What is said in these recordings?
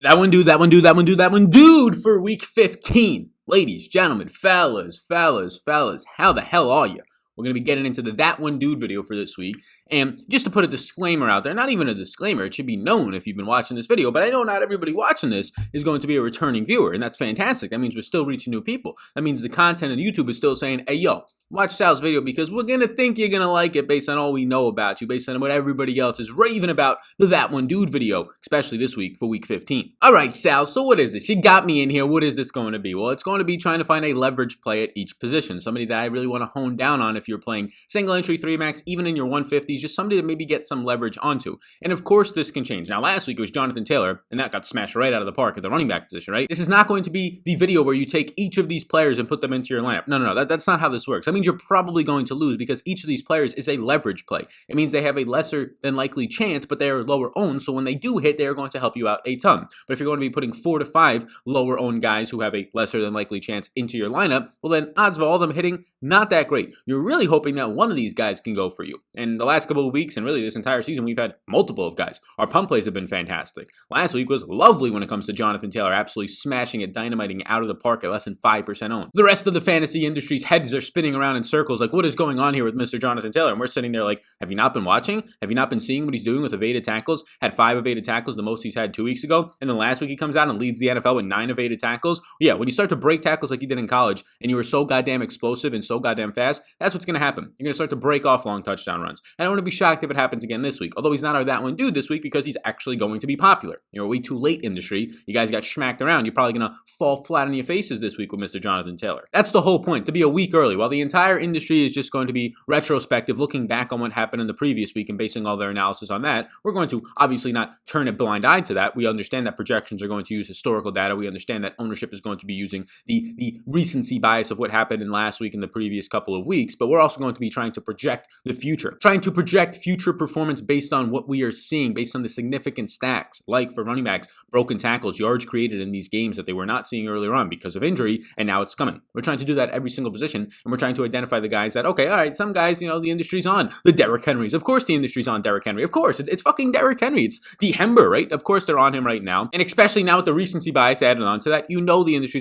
That one, dude, for week 15. Ladies, gentlemen, fellas, how the hell are you? We're going to be getting into the That One Dude video for this week. And just to put a disclaimer out there, not even a disclaimer, it should be known if you've been watching this video, but I know not everybody watching this is going to be a returning viewer, and that's fantastic. That means we're still reaching new people. That means the content on YouTube is still saying, hey, yo, watch Sal's video because we're going to think you're going to like it based on all we know about you, based on what everybody else is raving about the That One Dude video, especially this week for week 15. All right, Sal, so what is this? You got me in here. What is this going to be? Well, it's going to be trying to find a leverage play at each position, somebody that I really want to hone down on if you're playing single entry 3-max, even in your 150s, just somebody to maybe get some leverage onto. And of course, this can change. Now, last week it was Jonathan Taylor, and that got smashed right out of the park at the running back position, right? This is not going to be the video where you take each of these players and put them into your lineup. No, that's not how this works. That means you're probably going to lose because each of these players is a leverage play. It means they have a lesser than likely chance, but they are lower owned, so when they do hit, they are going to help you out a ton. But if you're going to be putting 4 to 5 lower owned guys who have a lesser than likely chance into your lineup, well then odds of all of them hitting, not that great. You're really hoping that one of these guys can go for you. And the last couple of weeks, and really this entire season, we've had multiple of guys. Our punt plays have been fantastic. Last week was lovely when it comes to Jonathan Taylor, absolutely smashing it, dynamiting out of the park at less than 5% owned. The rest of the fantasy industry's heads are spinning around in circles like, what is going on here with Mr. Jonathan Taylor? And we're sitting there like, have you not been watching? Have you not been seeing what he's doing with evaded tackles? Had 5 evaded tackles, the most he's had 2 weeks ago. And then last week he comes out and leads the NFL with 9 evaded tackles. Yeah, when you start to break tackles like you did in college and you were so goddamn explosive and so goddamn fast, that's what's going to happen. You're going to start to break off long touchdown runs. And I don't want to be shocked if it happens again this week. Although he's not our That One Dude this week because he's actually going to be popular. You're way too late industry. You guys got smacked around. You're probably going to fall flat on your faces this week with Mr. Jonathan Taylor. That's the whole point, to be a week early. While the entire industry is just going to be retrospective, looking back on what happened in the previous week and basing all their analysis on that, we're going to obviously not turn a blind eye to that. We understand that projections are going to use historical data. We understand that ownership is going to be using the recency bias of what happened in last week and the previous couple of weeks, but we're also going to be trying to project the future, trying to project future performance based on what we are seeing, based on the significant stacks, like for running backs, broken tackles, yards created in these games that they were not seeing earlier on because of injury, and now it's coming. We're trying to do that every single position, and we're trying to identify the guys that, okay, all right, some guys, the industry's on the Derrick Henrys. Of course the industry's on Derrick Henry. Of course, it's fucking Derrick Henry. It's the Hember, right? Of course they're on him right now. And especially now with the recency bias added on to that,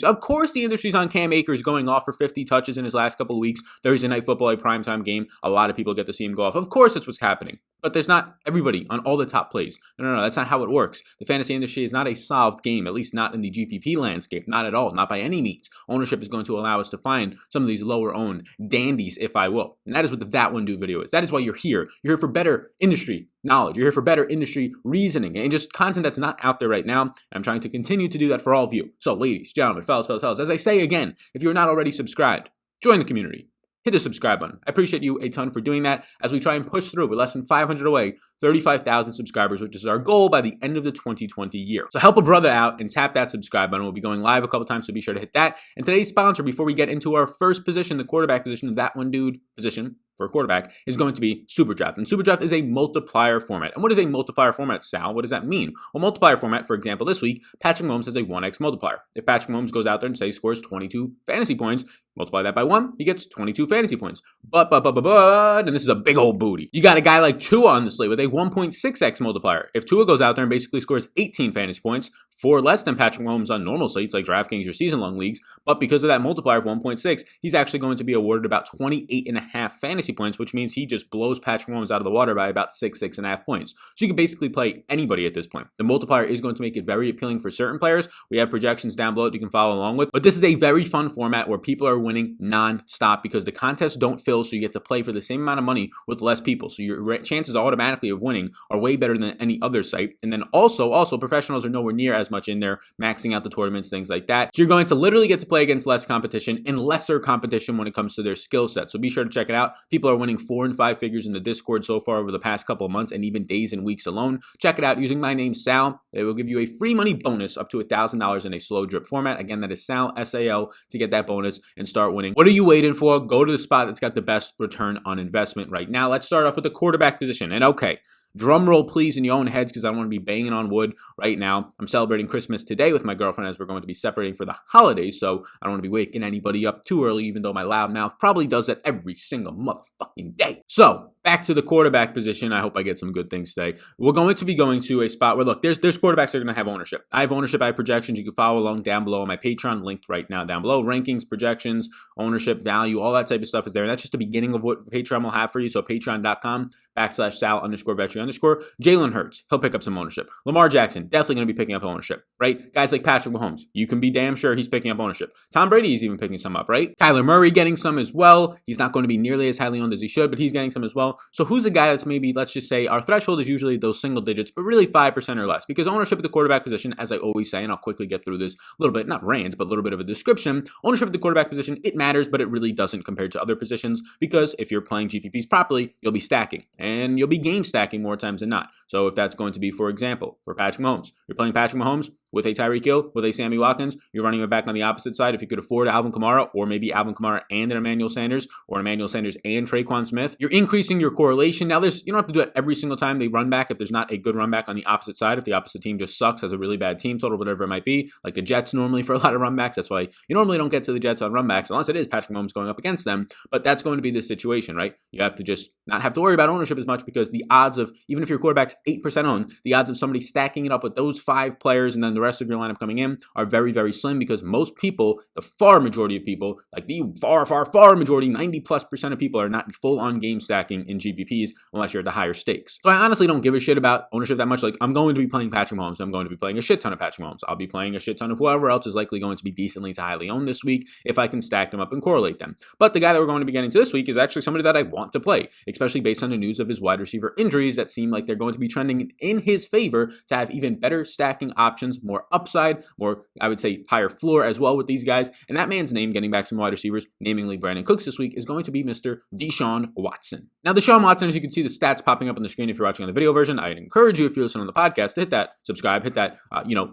of course the industry's on Cam Akers going off for 50 touches in his last couple of weeks. Thursday Night Football, a primetime game. A lot of people get to see him go off. Of course that's what's happening. But there's not everybody on all the top plays. No, that's not how it works. The fantasy industry is not a solved game, at least not in the GPP landscape, not at all, not by any means. Ownership is going to allow us to find some of these lower owned dandies, if I will. And that is what the That One Dude video is. That is why you're here. You're here for better industry knowledge. You're here for better industry reasoning and just content that's not out there right now. And I'm trying to continue to do that for all of you. So ladies, gentlemen, fellas, as I say again, if you're not already subscribed, join the community. Hit the subscribe button. I appreciate you a ton for doing that as we try and push through with less than 500 away, 35,000 subscribers, which is our goal by the end of the 2020 year. So help a brother out and tap that subscribe button. We'll be going live a couple times, so be sure to hit that. And today's sponsor, before we get into our first position, the quarterback position, of That One Dude position for a quarterback, is going to be SuperDraft. And SuperDraft is a multiplier format. And what is a multiplier format, Sal? What does that mean? Well, multiplier format, for example, this week, Patrick Mahomes has a 1x multiplier. If Patrick Mahomes goes out there and say scores 22 fantasy points, multiply that by 1, he gets 22 fantasy points. But, and this is a big old booty. You got a guy like Tua on the slate with a 1.6x multiplier. If Tua goes out there and basically scores 18 fantasy points, 4 less than Patrick Mahomes on normal slates like Draftkings or season-long leagues, but because of that multiplier of 1.6, he's actually going to be awarded about 28.5 fantasy points, which means he just blows Patrick Mahomes out of the water by about 6.5 points. So you can basically play anybody at this point. The multiplier is going to make it very appealing for certain players. We have projections down below that you can follow along with, but this is a very fun format where people are winning non-stop because the contests don't fill, so you get to play for the same amount of money with less people. So your chances automatically of winning are way better than any other site. And then also professionals are nowhere near as much in there, maxing out the tournaments, things like that. So you're going to literally get to play against less competition and lesser competition when it comes to their skill set. So be sure to check it out. People are winning 4 and 5 figures in the Discord so far over the past couple of months and even days and weeks alone. Check it out using my name, Sal. It will give you a free money bonus up to $1,000 in a slow drip format. Again, that is Sal, S-A-L, to get that bonus and start winning. What are you waiting for? Go to the spot that's got the best return on investment right now. Let's start off with the quarterback position. And okay, drum roll, please, in your own heads, because I don't want to be banging on wood right now. I'm celebrating Christmas today with my girlfriend as we're going to be separating for the holidays, so I don't want to be waking anybody up too early, even though my loud mouth probably does that every single motherfucking day. So, back to the quarterback position. I hope I get some good things today. We're going to be going to a spot where, look, there's quarterbacks that are going to have ownership. I have ownership, I have projections. You can follow along down below on my Patreon, linked right now down below. Rankings, projections, ownership, value, all that type of stuff is there. And that's just the beginning of what Patreon will have for you. So patreon.com/Sal_Vetri_. Jalen Hurts, he'll pick up some ownership. Lamar Jackson, definitely going to be picking up ownership, right? Guys like Patrick Mahomes, you can be damn sure he's picking up ownership. Tom Brady is even picking some up, right? Kyler Murray getting some as well. He's not going to be nearly as highly owned as he should, but he's getting some as well. So who's a guy that's maybe, let's just say, our threshold is usually those single digits, but really 5% or less, because ownership at the quarterback position, as I always say, and I'll quickly get through this a little bit, not rant, but a little bit of a description, ownership at the quarterback position, it matters, but it really doesn't compared to other positions, because if you're playing GPPs properly, you'll be stacking, and you'll be game stacking more times than not. So if that's going to be, for example, for Patrick Mahomes, you're playing Patrick Mahomes with a Tyreek Hill, with a Sammy Watkins, you're running it back on the opposite side. If you could afford Alvin Kamara, or maybe Alvin Kamara and an Emmanuel Sanders, or Emmanuel Sanders and Traquan Smith, you're increasing your correlation. Now, you don't have to do it every single time they run back if there's not a good run back on the opposite side. If the opposite team just sucks, has a really bad team total, whatever it might be, like the Jets normally for a lot of run backs. That's why you normally don't get to the Jets on run backs, unless it is Patrick Mahomes going up against them. But that's going to be the situation, right? You have to just not have to worry about ownership as much, because the odds of, even if your quarterback's 8% owned, the odds of somebody stacking it up with those 5 players and then the rest of your lineup coming in are very, very slim, because most people, the far majority of people, like the far majority, 90+% of people are not full on game stacking in GPPs unless you're at the higher stakes. So I honestly don't give a shit about ownership that much. Like, I'm going to be playing Patrick Mahomes. I'm going to be playing a shit ton of Patrick Mahomes. I'll be playing a shit ton of whoever else is likely going to be decently to highly owned this week if I can stack them up and correlate them. But the guy that we're going to be getting to this week is actually somebody that I want to play, especially based on the news of his wide receiver injuries that seem like they're going to be trending in his favor to have even better stacking options, more upside, more, I would say, higher floor as well with these guys. And that man's name, getting back some wide receivers, namely Brandon Cooks this week, is going to be Mr. Deshaun Watson. Now, Deshaun Watson, as you can see the stats popping up on the screen if you're watching on the video version, I'd encourage you, if you're listening on the podcast, to hit that subscribe, hit that,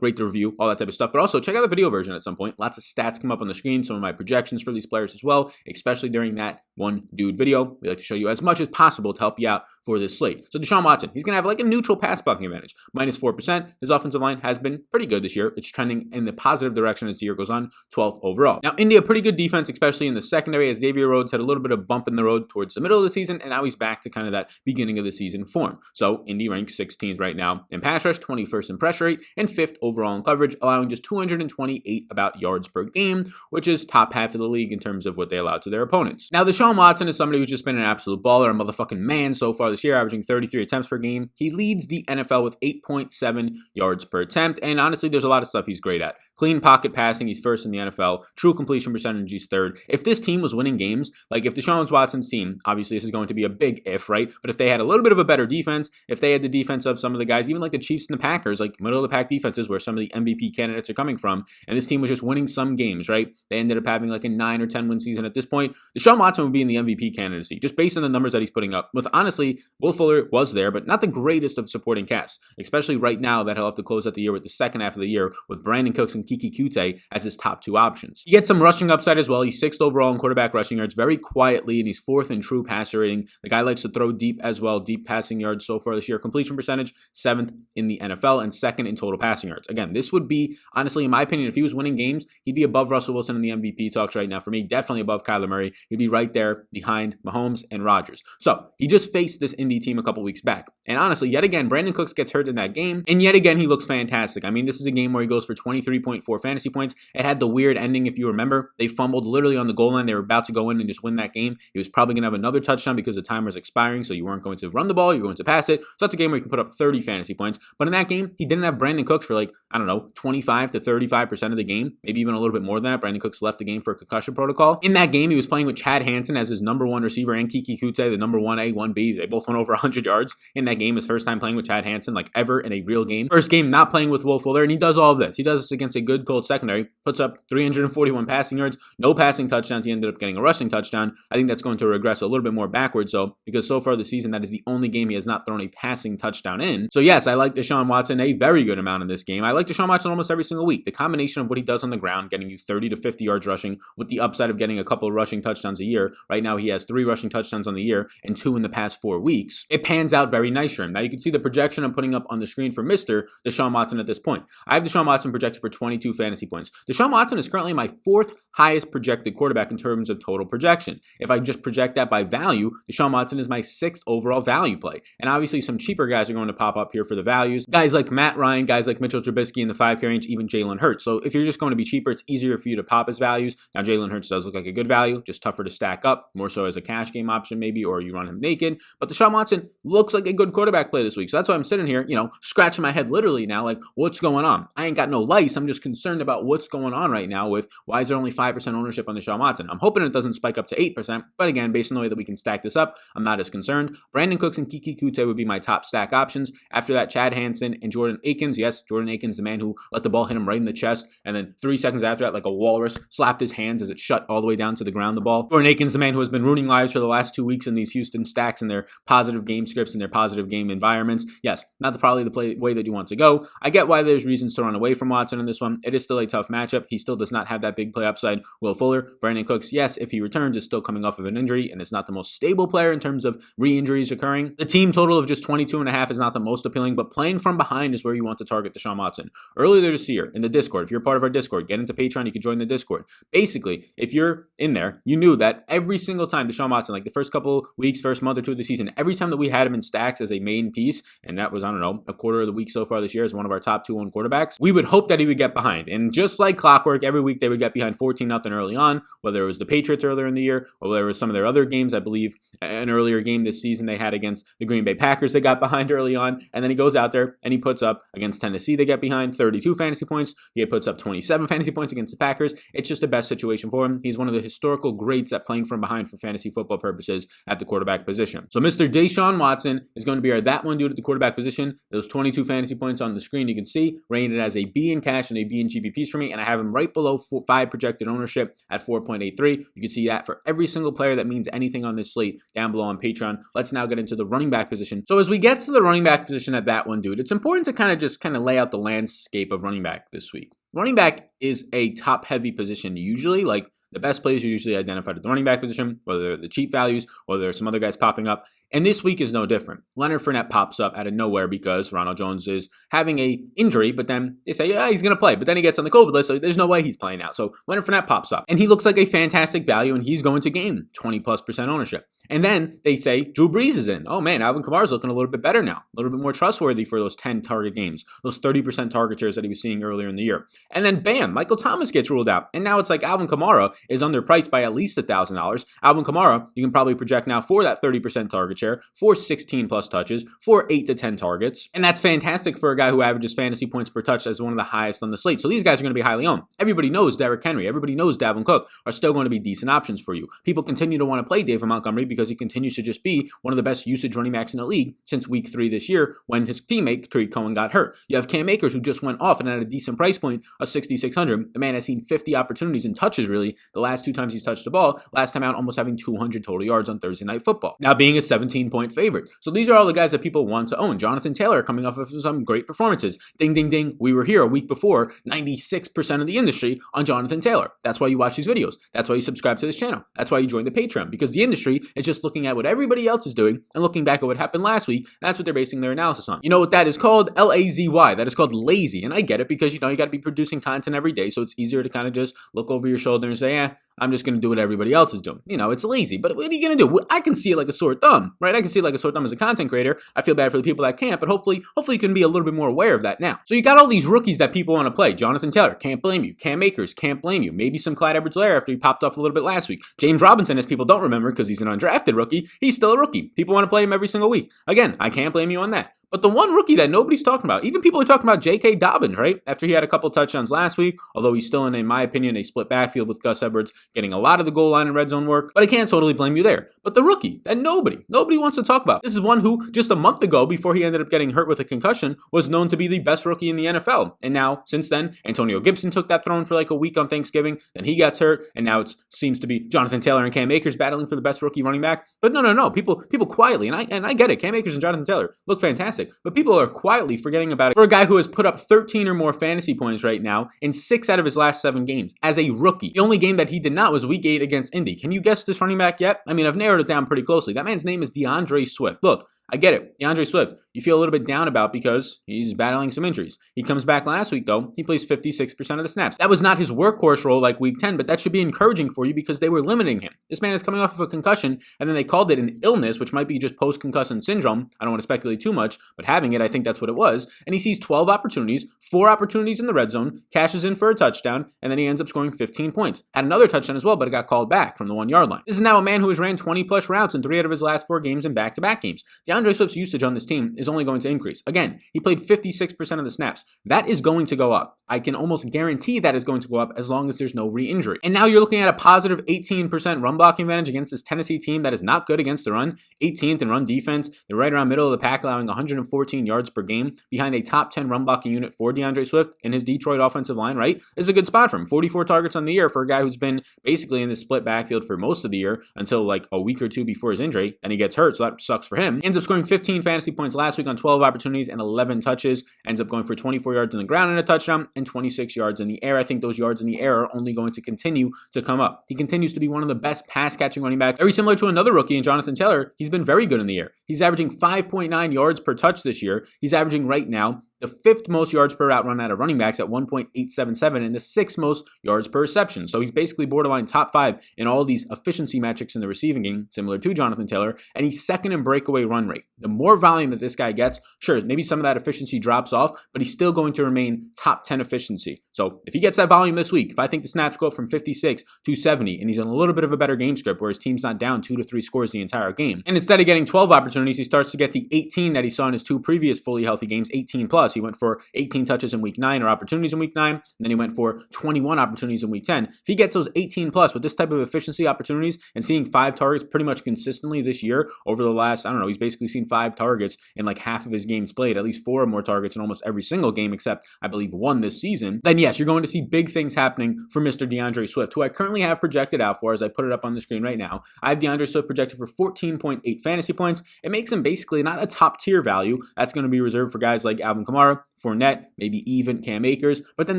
rate the review, all that type of stuff. But also check out the video version at some point. Lots of stats come up on the screen, some of my projections for these players as well, especially during that one dude video. We like to show you as much as possible to help you out for this slate. So Deshaun Watson, he's going to have like a neutral pass blocking advantage, -4%. His offensive line has been pretty good this year. It's trending in the positive direction as the year goes on, 12th overall. Now, India, pretty good defense, especially in the secondary, as Xavier Rhodes had a little bit of bump in the road towards the middle of the season, and now he's back to kind of that beginning of the season form. So Indy ranks 16th right now in pass rush, 21st in pressure rate, and 5th overall in coverage, allowing just 228 about yards per game, which is top half of the league in terms of what they allow to their opponents. Now, Deshaun Watson is somebody who's just been an absolute baller, a motherfucking man so far this year, averaging 33 attempts per game. He leads the NFL with 8.7 yards per attempt, and honestly, there's a lot of stuff he's great at. Clean pocket passing, he's first in the NFL. True completion percentage, he's third. If this team was winning games, like if Deshaun Watson's team, obviously this is going to be a big if, right? But if they had a little bit of a better defense, if they had the defense of some of the guys, even like the Chiefs and the Packers, like middle of the pack defenses where some of the MVP candidates are coming from, and this team was just winning some games, right? They ended up having like a 9 or 10 win season at this point. Deshaun Watson would be in the MVP candidacy, just based on the numbers that he's putting up. With honestly, Will Fuller was there, but not the greatest of supporting casts, especially right now that he'll have to close out the year with the second half of the year with Brandon Cooks and Kiki Kute as his top 2 options. He gets some rushing upside as well. He's 6th overall in quarterback rushing yards very quietly, and he's 4th in true passer rating. The guy likes to throw deep as well, deep passing yards so far this year. Completion percentage, 7th in the NFL and 2nd in total passing yards. Again, this would be, honestly, in my opinion, if he was winning games, he'd be above Russell Wilson in the MVP talks right now. For me, definitely above Kyler Murray. He'd be right there behind Mahomes and Rodgers. So he just faced this Indy team a couple weeks back. And honestly, yet again, Brandon Cooks gets hurt in that game. And yet again, he looks fantastic. I mean, this is a game where he goes for 23.4 fantasy points. It had the weird ending, if you remember. They fumbled literally on the goal line. They were about to go in and just win that game. He was probably going to have another touchdown because the timer was expiring, so you weren't going to run the ball, you were going to pass it. So that's a game where you can put up 30 fantasy points. But in that game, he didn't have Brandon Cooks for like, I don't know, 25 to 35% of the game, maybe even a little bit more than that. Brandon Cooks left the game for a concussion protocol. In that game, he was playing with Chad Hansen as his number 1 receiver and Kiki Kute, the number 1A, 1B. They both went over 100 yards in that game. His first time playing with Chad Hansen, like ever in a real game. First game not playing with Will Fuller, and he does all of this. He does this against a good cold secondary, puts up 341 passing yards, no passing touchdowns. He ended up getting a rushing touchdown. I think that's going to regress a little bit more backwards, though, because so far this season, that is the only game he has not thrown a passing touchdown in. So yes, I like Deshaun Watson a very good amount in this game. I like Deshaun Watson almost every single week. The combination of what he does on the ground, getting you 30 to 50 yards rushing, with the upside of getting a couple of rushing touchdowns a year. Right now, he has 3 rushing touchdowns on the year and 2 in the past 4 weeks. It pans out very nice for him. Now you can see the projection I'm putting up on the screen for Mr. Deshaun Watson at this point. I have Deshaun Watson projected for 22 fantasy points. Deshaun Watson is currently my 4th highest projected quarterback in terms of total projection. If I just project that by value, Deshaun Watson is my 6th overall value play. And obviously some cheaper guys are going to pop up here for the values. Guys like Matt Ryan, guys like Mitchell Trubisky in the 5K range, even Jalen Hurts. So if you're just going to be cheaper, it's easier for you to pop his values. Now Jalen Hurts does look like a good value, just tougher to stack up, more so as a cash game option maybe, or you run him naked. But Deshaun Watson looks like a good quarterback play this week. So that's why I'm sitting here, scratching my head literally now, like, what's going on? I ain't got no lice. I'm just concerned about what's going on right now with why is there only 5% ownership on Deshaun Watson? I'm hoping it doesn't spike up to 8%. But again, based on the way that we can stack this up, I'm not as concerned. Brandon Cooks and Kiki Kute would be my top stack options. After that, Chad Hansen and Jordan Akins. Yes, Jordan Akins, the man who let the ball hit him right in the chest. And then 3 seconds after that, like a walrus, slapped his hands as it shut all the way down to the ground, the ball. Jordan Akins, the man who has been ruining lives for the last 2 weeks in these Houston stacks and their positive game scripts and their positive game environments. Yes, not probably the way that you want to go. I get why there's reasons to run away from Watson in this one. It is still a tough matchup. He still does not have that big play upside. Will Fuller, Brandon Cooks, yes, if he returns, is still coming off of an injury and it's not the most stable player in terms of re-injuries occurring. The team total of just 22.5 is not the most appealing, but playing from behind is where you want to target Deshaun Watson. Earlier this year in the Discord, if you're part of our Discord, get into Patreon, you can join the Discord. Basically, if you're in there, you knew that every single time Deshaun Watson, like the first couple weeks, first month or two of the season, every time that we had him in stacks as a main piece, and that was, I don't know, a quarter of the week so far this year as one of our top 2-1 quarterbacks, we would hope that he would get behind. And just like clockwork, every week they would get behind 14-0 early on, whether it was the Patriots earlier in the year, or whether it was some of their other games. I believe an earlier game this season they had against the Green Bay Packers, they got behind early on, and then he goes out there and he puts up against Tennessee, they get behind 32 fantasy points. He puts up 27 fantasy points against the Packers. It's just the best situation for him. He's one of the historical greats at playing from behind for fantasy football purposes at the quarterback position. So Mr. Deshaun Watson is going to be our that one dude at the quarterback position. Those 22 fantasy points on the screen you can see rated as a B in cash and a B in GPPs for me, and I have him right below 5 projected ownership at 4.83. You can see that for every single player that means anything on this slate down below on Patreon. Let's now get into the running back position. So as we get to the running back position at that one dude, it's important to kind of lay out the landscape of running back this week. Running back is a top-heavy position usually. Like the best players are usually identified at the running back position, whether they're the cheap values or there are some other guys popping up. And this week is no different. Leonard Fournette pops up out of nowhere because Ronald Jones is having a injury, but then they say, yeah, he's going to play. But then he gets on the COVID list, so there's no way he's playing out. So Leonard Fournette pops up, and he looks like a fantastic value, and he's going to gain 20+% ownership. And then they say Drew Brees is in. Oh man, Alvin Kamara's looking a little bit better now. A little bit more trustworthy for those 10 target games, those 30% target shares that he was seeing earlier in the year. And then bam, Michael Thomas gets ruled out. And now it's like Alvin Kamara is underpriced by at least $1,000. Alvin Kamara, you can probably project now for that 30% target share, for 16 plus touches, for 8 to 10 targets. And that's fantastic for a guy who averages fantasy points per touch as one of the highest on the slate. So these guys are going to be highly owned. Everybody knows Derrick Henry, everybody knows Dalvin Cook are still going to be decent options for you. People continue to want to play David Montgomery because he continues to just be one of the best usage running backs in the league since week 3 this year when his teammate Tariq Cohen got hurt. You have Cam Akers who just went off and at a decent price point of $6,600. The man has seen 50 opportunities and touches really the last 2 times he's touched the ball. Last time out almost having 200 total yards on Thursday Night Football. Now being a 17-point favorite. So these are all the guys that people want to own. Jonathan Taylor coming off of some great performances. Ding, ding, ding. We were here a week before. 96% of the industry on Jonathan Taylor. That's why you watch these videos. That's why you subscribe to this channel. That's why you join the Patreon, because the industry is just looking at what everybody else is doing and looking back at what happened last week. That's what they're basing their analysis on. You know what that is called? L-A-Z-Y. That is called lazy. And I get it because, you got to be producing content every day. So it's easier to kind of just look over your shoulder and say, I'm just going to do what everybody else is doing. It's lazy, but what are you going to do? I can see it like a sore thumb, right? I can see it like a sore thumb as a content creator. I feel bad for the people that can't, but hopefully you can be a little bit more aware of that now. So you got all these rookies that people want to play. Jonathan Taylor, can't blame you. Cam Akers, can't blame you. Maybe some Clyde Edwards-Helaire after he popped off a little bit last week. James Robinson, as people don't remember because he's an undrafted rookie, he's still a rookie. People want to play him every single week. Again, I can't blame you on that. But the one rookie that nobody's talking about, even people are talking about J.K. Dobbins, right? After he had a couple touchdowns last week, although he's still in my opinion, a split backfield with Gus Edwards getting a lot of the goal line and red zone work. But I can't totally blame you there. But the rookie that nobody wants to talk about. This is one who just a month ago, before he ended up getting hurt with a concussion, was known to be the best rookie in the NFL. And now, since then, Antonio Gibson took that throne for like a week on Thanksgiving. Then he gets hurt. And now it seems to be Jonathan Taylor and Cam Akers battling for the best rookie running back. But no. People quietly, and I get it. Cam Akers and Jonathan Taylor look fantastic. But people are quietly forgetting about it for a guy who has put up 13 or more fantasy points right now in 6 out of his last 7 games as a rookie. The only game that he did not was week 8 against Indy. Can you guess this running back yet? I mean, I've narrowed it down pretty closely. That man's name is DeAndre Swift. Look, I get it. DeAndre Swift, you feel a little bit down about because he's battling some injuries. He comes back last week, though. He plays 56% of the snaps. That was not his workhorse role like week 10, but that should be encouraging for you because they were limiting him. This man is coming off of a concussion, and then they called it an illness, which might be just post-concussion syndrome. I don't want to speculate too much, but having it, I think that's what it was. And he sees 12 opportunities, 4 opportunities in the red zone, cashes in for a touchdown, and then he ends up scoring 15 points. Had another touchdown as well, but it got called back from the 1-yard line. This is now a man who has ran 20-plus routes in 3 out of his last 4 games in back-to-back games. DeAndre Swift's usage on this team is only going to increase. Again, he played 56% of the snaps. That is going to go up. I can almost guarantee that is going to go up as long as there's no re-injury. And now you're looking at a positive 18% run blocking advantage against this Tennessee team that is not good against the run. 18th in run defense. They're right around middle of the pack, allowing 114 yards per game behind a top 10 run blocking unit for DeAndre Swift and his Detroit offensive line, right? This is a good spot for him. 44 targets on the year for a guy who's been basically in the split backfield for most of the year until like a week or two before his injury, and he gets hurt, so that sucks for him. He ends up scoring 15 fantasy points last week on 12 opportunities and 11 touches. Ends up going for 24 yards on the ground and a touchdown and 26 yards in the air. I think those yards in the air are only going to continue to come up. He continues to be one of the best pass-catching running backs. Very similar to another rookie in Jonathan Taylor. He's been very good in the air. He's averaging 5.9 yards per touch this year. He's averaging right now the 5th most yards per route run out of running backs at 1.877 and the 6th most yards per reception. So he's basically borderline top 5 in all these efficiency metrics in the receiving game, similar to Jonathan Taylor, and he's 2nd in breakaway run rate. The more volume that this guy gets, sure, maybe some of that efficiency drops off, but he's still going to remain top 10 efficiency. So if he gets that volume this week, if I think the snaps go up from 56 to 70, and he's in a little bit of a better game script where his team's not down 2 to 3 scores the entire game, and instead of getting 12 opportunities, he starts to get the 18 that he saw in his 2 previous fully healthy games, 18 plus. He went for 18 touches in week 9 or opportunities in week 9, and then he went for 21 opportunities in week 10. If he gets those 18 plus with this type of efficiency opportunities and seeing 5 targets pretty much consistently this year over the last, I don't know, he's basically seen 5 targets in like half of his games played, at least 4 or more targets in almost every single game except I believe 1 this season, then yes, you're going to see big things happening for Mr. DeAndre Swift, who I currently have projected out for, as I put it up on the screen right now. I have DeAndre Swift projected for 14.8 fantasy points. It makes him basically not a top tier value. That's going to be reserved for guys like Alvin Kamara, Fournette, maybe even Cam Akers, but then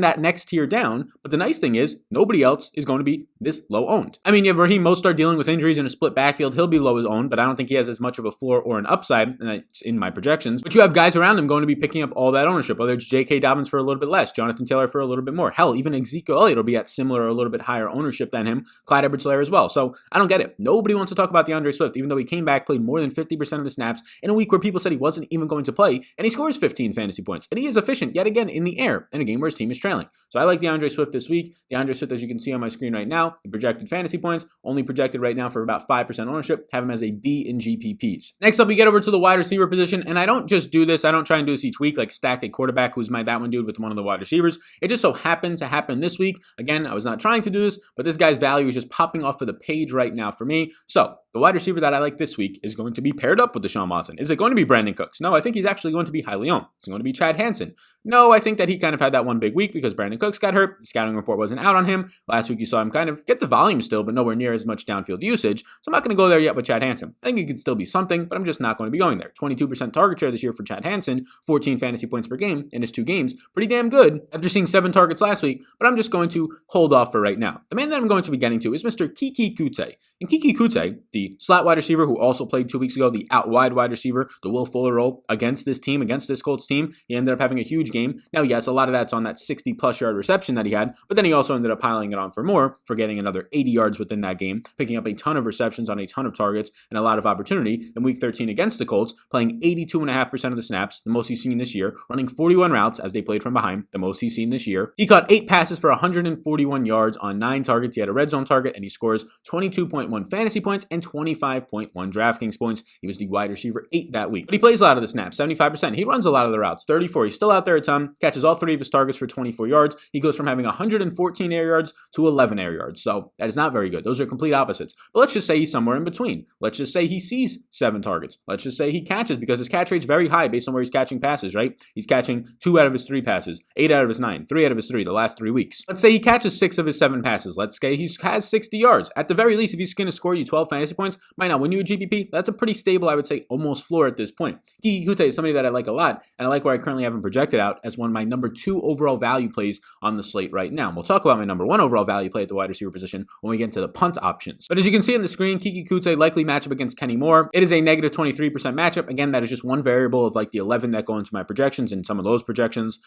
that next tier down. But the nice thing is, nobody else is going to be this low owned. I mean, you have Raheem Mostert dealing with injuries in a split backfield. He'll be low owned, but I don't think he has as much of a floor or an upside, and that's in my projections. But you have guys around him going to be picking up all that ownership, whether it's J.K. Dobbins for a little bit less, Jonathan Taylor for a little bit more. Hell, even Ezekiel Elliott will be at similar or a little bit higher ownership than him. Clyde Edwards-Helaire as well. So I don't get it. Nobody wants to talk about DeAndre Swift, even though he came back, played more than 50% of the snaps in a week where people said he wasn't even going to play, and he scores 15 fantasy points. And he is efficient yet again in the air in a game where his team is trailing. So I like DeAndre Swift this week. DeAndre Swift, as you can see on my screen right now, the projected fantasy points, only projected right now for about 5% ownership, have him as a B in GPPs. Next up, we get over to the wide receiver position, and I don't just do this, I don't try and do this each week, like stack a quarterback who's my that one dude with one of the wide receivers. It just so happened to happen this week. Again, I was not trying to do this, but this guy's value is just popping off of the page right now for me. So the wide receiver that I like this week is going to be paired up with Deshaun Watson. Is it going to be Brandon Cooks? No, I think he's actually going to be highly owned. It's going to be Chad Hansen. No, I think that he kind of had that one big week because Brandon Cooks got hurt. The scouting report wasn't out on him. Last week you saw him kind of get the volume still, but nowhere near as much downfield usage. So I'm not going to go there yet with Chad Hansen. I think he could still be something, but I'm just not going to be going there. 22% target share this year for Chad Hansen, 14 fantasy points per game in his 2 games. Pretty damn good after seeing 7 targets last week, but I'm just going to hold off for right now. The man that I'm going to be getting to is Mr. Kiki Kute. And Kiki Kute, the slot wide receiver who also played 2 weeks ago, the out wide wide receiver, the Will Fuller role against this team, against this Colts team, he ended up having a huge game. Now, yes, a lot of that's on that 60-plus yard reception that he had, but then he also ended up piling it on for more, for getting another 80 yards within that game, picking up a ton of receptions on a ton of targets and a lot of opportunity in Week 13 against the Colts, playing 82.5% of the snaps, the most he's seen this year, running 41 routes as they played from behind, the most he's seen this year. He caught 8 passes for 141 yards on 9 targets. He had a red zone target, and he scores 22.1 fantasy points and 25.1 DraftKings points. He was the wide receiver 8 that week. But he plays a lot of the snaps, 75%. He runs a lot of the routes, 34. He's still out there a ton, catches all 3 of his targets for 24 yards. He goes from having 114 air yards to 11 air yards. So that is not very good. Those are complete opposites. But let's just say he's somewhere in between. Let's just say he sees 7 targets. Let's just say he catches, because his catch rate's very high based on where he's catching passes, right? He's catching 2 out of his 3 passes, 8 out of his 9, 3 out of his 3 the last 3 weeks. Let's say he catches 6 of his 7 passes. Let's say he has 60 yards. At the very least, if he's going to score you 12 fantasy points. Might not win you a GPP. That's a pretty stable, I would say, almost floor at this point. Keke Coutee is somebody that I like a lot, and I like where I currently have him projected out as one of my number 2 overall value plays on the slate right now. We'll talk about my number 1 overall value play at the wide receiver position when we get into the punt options. But as you can see on the screen, Keke Coutee likely matchup against Kenny Moore. It is a negative 23% matchup. Again, that is just one variable of like the 11 that go into my projections, and some of those projections,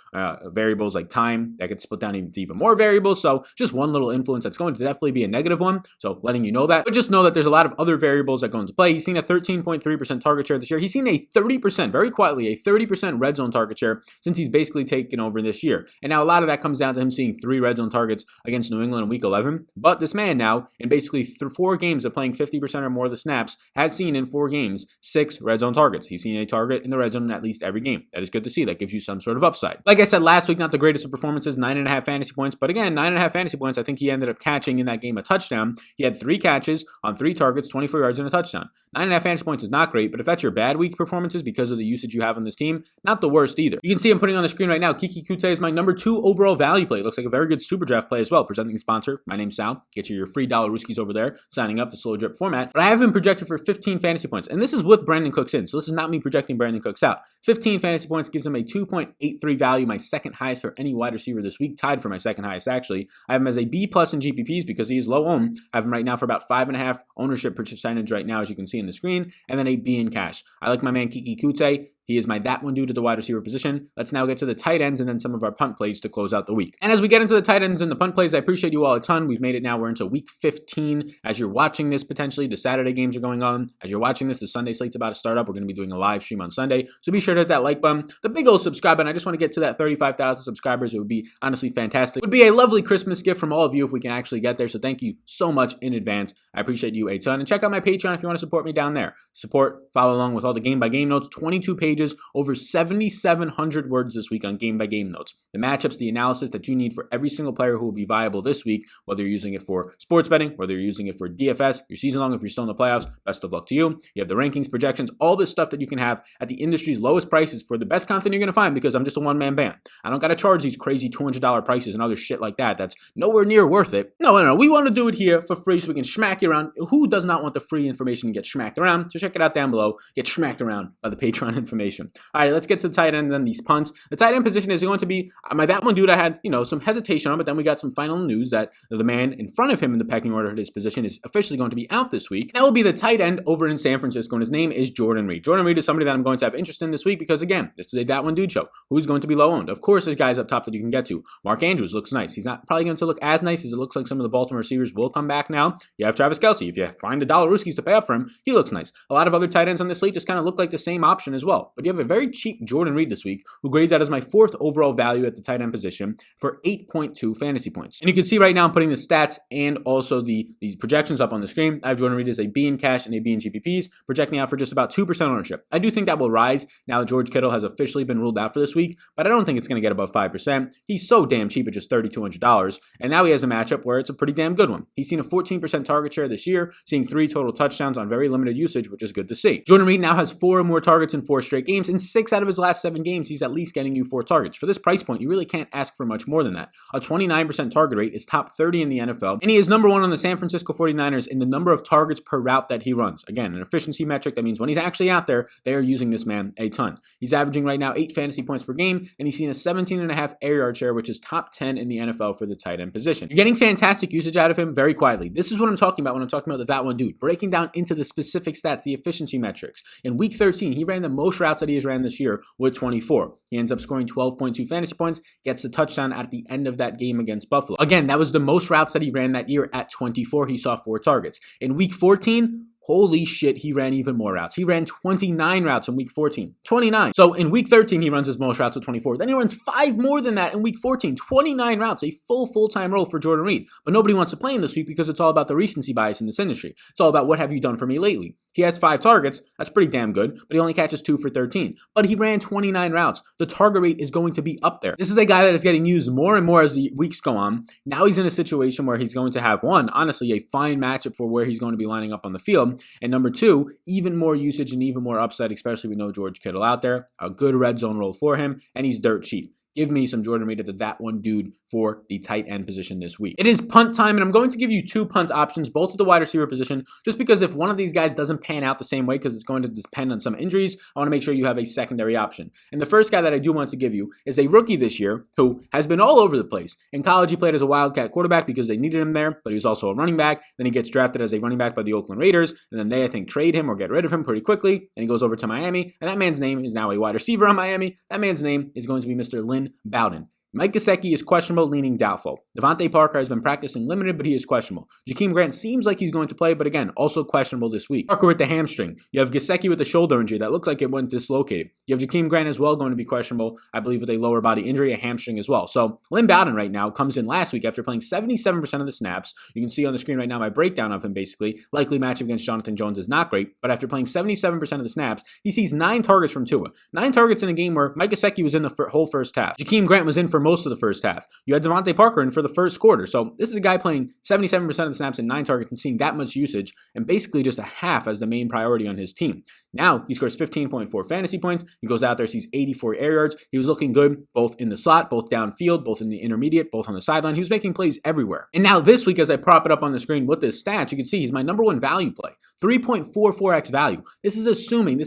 variables like time, that could split down into even more variables. So just one little influence that's going to definitely be a negative one. So letting you know that, but just know that there's a lot of other variables that go into play. He's seen a 13.3% target share this year. He's seen a 30%, very quietly, a 30% red zone target share since he's basically taken over this year. And now a lot of that comes down to him seeing 3 red zone targets against New England in week 11. But this man now, in basically 4 games of playing 50% or more of the snaps, has seen in 4 games 6 red zone targets. He's seen a target in the red zone in at least every game. That is good to see. That gives you some sort of upside. Like I said last week, not the greatest of performances, 9.5 fantasy points. But again, 9.5 fantasy points, I think he ended up catching in that game a touchdown. He had 3 catches on 3 targets, 24 yards and a touchdown. 9.5 fantasy points is not great, but if that's your bad week performances because of the usage you have on this team, not the worst either. You can see I'm putting on the screen right now, Keke Coutee is my number 2 overall value play. It looks like a very good SuperDraft play as well. Presenting sponsor, my name's Sal. Get you your free $Rooskies over there, signing up the slow drip format. But I have him projected for 15 fantasy points, and this is with Brandon Cooks in, so this is not me projecting Brandon Cooks out. 15 fantasy points gives him a 2.83 value, my second highest for any wide receiver this week, tied for my second highest actually. I have him as a B+ in GPPs because he is low owned. I have him right now for about 5.5 ownership percentage right now, as you can see in the screen, and then a B in cash. I like my man Keke Coutee. He is my that one dude at the wide receiver position. Let's now get to the tight ends and then some of our punt plays to close out the week. And as we get into the tight ends and the punt plays, I appreciate you all a ton. We've made it now. We're into week 15. As you're watching this, potentially, the Saturday games are going on. As you're watching this, the Sunday slate's about to start up. We're going to be doing a live stream on Sunday. So be sure to hit that like button. The big old subscribe button. I just want to get to that 35,000 subscribers. It would be honestly fantastic. It would be a lovely Christmas gift from all of you if we can actually get there. So thank you so much in advance. I appreciate you a ton. And check out my Patreon if you want to support me down there. Follow along with all the game-by-game notes. 22 pages, over 7,700 words this week on game-by-game notes. The matchups, the analysis that you need for every single player who will be viable this week, whether you're using it for sports betting, whether you're using it for DFS, your season long, if you're still in the playoffs, best of luck to you. You have the rankings, projections, all this stuff that you can have at the industry's lowest prices for the best content you're going to find, because I'm just a one-man band. I don't got to charge these crazy $200 prices and other shit like that. That's nowhere near worth it. No. We want to do it here for free so we can smack you around. Who does not want the free information to get smacked around? So check it out down below. Get smacked around by the Patreon information. All right, let's get to the tight end and then these punts. The tight end position is going to be that one dude I had, some hesitation on, but then we got some final news that the man in front of him in the pecking order at his position is officially going to be out this week. That will be the tight end over in San Francisco, and his name is Jordan Reed. Jordan Reed is somebody that I'm going to have interest in this week because, again, this is a that one dude show. Who's going to be low owned? Of course, there's guys up top that you can get to. Mark Andrews looks nice. He's not probably going to look as nice as it looks like some of the Baltimore receivers will come back now. You have Travis Kelce. If you find $Rooskies to pay up for him, he looks nice. A lot of other tight ends on this slate just kind of look like the same option as well. But you have a very cheap Jordan Reed this week, who grades out as my 4th overall value at the tight end position for 8.2 fantasy points. And you can see right now I'm putting the stats and also the projections up on the screen. I have Jordan Reed as a B in cash and a B in GPPs, projecting out for just about 2% ownership. I do think that will rise now that George Kittle has officially been ruled out for this week, but I don't think it's going to get above 5%. He's so damn cheap at just $3,200, and now he has a matchup where it's a pretty damn good one. He's seen a 14% target share this year, seeing 3 total touchdowns on very limited usage, which is good to see. Jordan Reed now has 4 or more targets in 4 straight games. In 6 out of his last 7 games, he's at least getting you 4 targets. For this price point, you really can't ask for much more than that. A 29% target rate is top 30 in the NFL, and he is number 1 on the San Francisco 49ers in the number of targets per route that he runs. Again, an efficiency metric. That means when he's actually out there, they are using this man a ton. He's averaging right now 8 fantasy points per game, and he's seen a 17.5 air yard share, which is top 10 in the NFL for the tight end position. You're getting fantastic usage out of him very quietly. This is what I'm talking about when I'm talking about that one dude. Breaking down into the specific stats, the efficiency metrics. In week 13, he ran the most routes that he has ran this year with 24. He ends up scoring 12.2 fantasy points, gets the touchdown at the end of that game against Buffalo. Again, that was the most routes that he ran that year at 24. He saw 4 targets. In week 14, holy shit, he ran even more routes. He ran 29 routes in week 14. 29. So in week 13, he runs his most routes with 24. Then he runs 5 more than that in week 14. 29 routes, a full-time role for Jordan Reed. But nobody wants to play him this week because it's all about the recency bias in this industry. It's all about what have you done for me lately. He has 5 targets. That's pretty damn good, but he only catches 2 for 13. But he ran 29 routes. The target rate is going to be up there. This is a guy that is getting used more and more as the weeks go on. Now he's in a situation where he's going to have, one, honestly, a fine matchup for where he's going to be lining up on the field. And number 2, even more usage and even more upside, especially with no George Kittle out there. A good red zone role for him, and he's dirt cheap. give me some Jordan Reed at that one dude for the tight end position this week. It is punt time, and I'm going to give you 2 punt options, both at the wide receiver position, just because if one of these guys doesn't pan out the same way, because it's going to depend on some injuries, I want to make sure you have a secondary option. And the first guy that I do want to give you is a rookie this year who has been all over the place. In college, he played as a Wildcat quarterback because they needed him there, but he was also a running back. Then he gets drafted as a running back by the Oakland Raiders, and then they, I think, trade him or get rid of him pretty quickly, and he goes over to Miami, and that man's name is now a wide receiver on Miami. That man's name is going to be Mr. Lynn Bowden. Mike Gesicki is questionable, leaning doubtful. Devontae Parker has been practicing limited, but he is questionable. Jakeem Grant seems like he's going to play, but again, also questionable this week. Parker with the hamstring. You have Gesicki with the shoulder injury that looked like it went dislocated. You have Jakeem Grant as well going to be questionable, I believe with a lower body injury, a hamstring as well. So Lynn Bowden right now comes in last week after playing 77% of the snaps. You can see on the screen right now my breakdown of him basically. Likely matchup against Jonathan Jones is not great, but after playing 77% of the snaps, he sees 9 targets from Tua. 9 targets in a game where Mike Gesicki was in the whole first half. Jakeem Grant was in for most of the first half. You had Devontae Parker in for the first quarter. So this is a guy playing 77% of the snaps and 9 targets and seeing that much usage and basically just a half as the main priority on his team. Now he scores 15.4 fantasy points. He goes out there, sees 84 air yards. He was looking good both in the slot, both downfield, both in the intermediate, both on the sideline. He was making plays everywhere. And now this week, as I prop it up on the screen with this stat, you can see he's my #1 value play. 3.44x value. This is assuming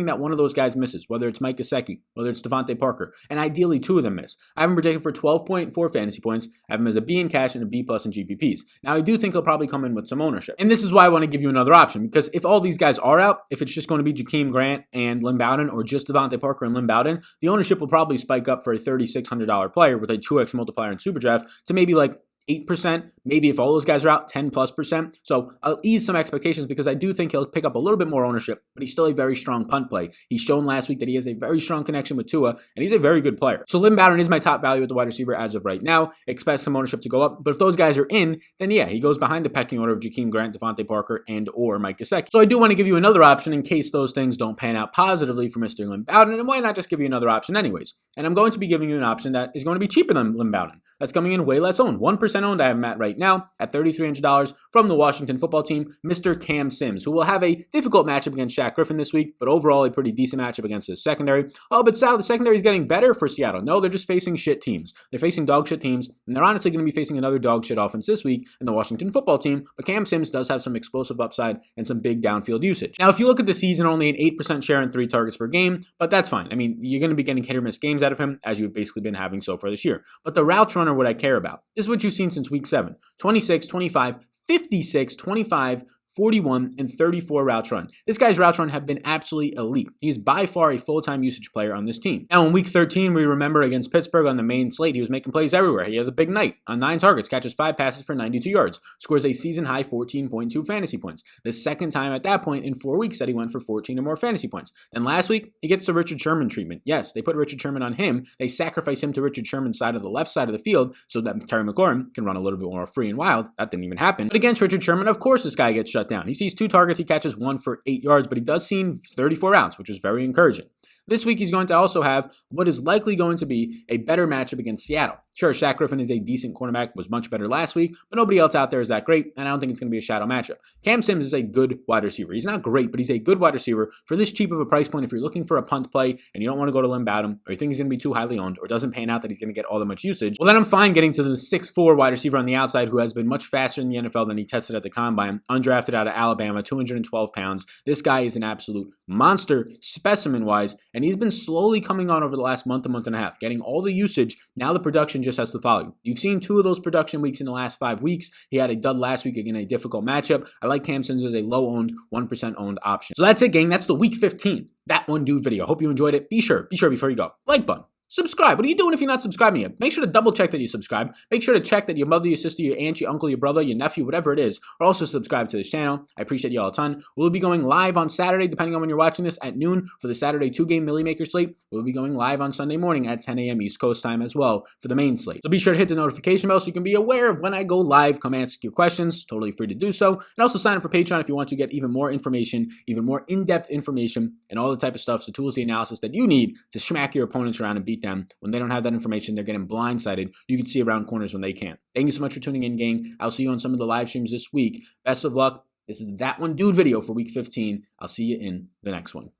that one of those guys misses, whether it's Mike Gesicki, whether it's Devontae Parker, and ideally 2 of them miss. I have him projected for 12.4 fantasy points. I have him as a B in cash and a B plus in GPPs. Now I do think he'll probably come in with some ownership. And this is why I want to give you another option, because if all these guys are out, if it's just going to be Jakeem Grant and Lynn Bowden or just Devontae Parker and Lynn Bowden, the ownership will probably spike up for a $3,600 player with a 2x multiplier in SuperDraft to maybe like 8%, maybe if all those guys are out, 10+%. So I'll ease some expectations because I do think he'll pick up a little bit more ownership, but he's still a very strong punt play. He's shown last week that he has a very strong connection with Tua, and he's a very good player. So Lynn Bowden is my top value at the wide receiver as of right now. Expect some ownership to go up, but if those guys are in, then yeah, he goes behind the pecking order of Jakeem Grant, Devontae Parker, and or Mike Gesicki. So I do want to give you another option in case those things don't pan out positively for Mr. Lynn Bowden, and why not just give you another option anyways? And I'm going to be giving you an option that is going to be cheaper than Lynn Bowden. That's coming in way less owned. 1% owned I have him at right now at $3,300 from the Washington football team, Mr. Cam Sims, who will have a difficult matchup against Shaq Griffin this week, but overall a pretty decent matchup against his secondary. Oh, but Sal, the secondary is getting better for Seattle. No, they're just facing shit teams. They're facing dog shit teams, and they're honestly going to be facing another dog shit offense this week in the Washington football team, but Cam Sims does have some explosive upside and some big downfield usage. Now, if you look at the season, only an 8% share and 3 targets per game, but that's fine. I mean, you're going to be getting hit or miss games out of him, as you've basically been having so far this year. But the routes run are what I care about. This is what you've seen since week 7. 26, 25, 56, 25, 41, and 34 routes run. This guy's routes run have been absolutely elite. He is by far a full-time usage player on this team. Now, in week 13, we remember against Pittsburgh on the main slate, he was making plays everywhere. He had the big night on 9 targets, catches 5 passes for 92 yards, scores a season-high 14.2 fantasy points. The second time at that point in 4 weeks that he went for 14 or more fantasy points. Then last week, he gets the Richard Sherman treatment. Yes, they put Richard Sherman on him. They sacrifice him to Richard Sherman's side of the left side of the field so that Terry McLaurin can run a little bit more free and wild. That didn't even happen. But against Richard Sherman, of course, this guy gets shut down. He sees 2 targets. He catches 1 for 8 yards, but he does see 34 routes, which is very encouraging. This week, he's going to also have what is likely going to be a better matchup against Seattle. Sure, Shaq Griffin is a decent cornerback, was much better last week, but nobody else out there is that great, and I don't think it's going to be a shadow matchup. Cam Sims is a good wide receiver. He's not great, but he's a good wide receiver for this cheap of a price point. If you're looking for a punt play and you don't want to go to Lynn Bowden, or you think he's going to be too highly owned, or doesn't pan out that he's going to get all that much usage, well, then I'm fine getting to the 6'4 wide receiver on the outside who has been much faster in the NFL than he tested at the combine, undrafted out of Alabama, 212 pounds. This guy is an absolute monster specimen-wise, and he's been slowly coming on over the last month and a half, getting all the usage. Now the production just has to follow you. You've seen 2 of those production weeks in the last 5 weeks. He had a dud last week again, a difficult matchup. I like Cam Sims as a low-owned, 1% owned option. So that's it, gang. That's the Week 15 That One Dude video. Hope you enjoyed it. Be sure before you go, like button. Subscribe. What are you doing if you're not subscribing yet? Make sure to double check that you subscribe. Make sure to check that your mother, your sister, your aunt, your uncle, your brother, your nephew, whatever it is, are also subscribed to this channel. I appreciate you all a ton. We'll be going live on Saturday, depending on when you're watching this, at noon for the Saturday 2-game Millie Maker slate. We'll be going live on Sunday morning at 10 a.m. East Coast time as well for the main slate. So be sure to hit the notification bell so you can be aware of when I go live. Come ask your questions. Totally free to do so. And also sign up for Patreon if you want to get even more information, even more in-depth information, and all the type of stuff, the tools, the analysis that you need to smack your opponents around and beat them when they don't have that information. They're getting blindsided. You can see around corners when they can't. Thank you so much for tuning in, gang. I'll see you on some of the live streams this week. Best of luck. This is That One Dude video for week 15. I'll see you in the next one.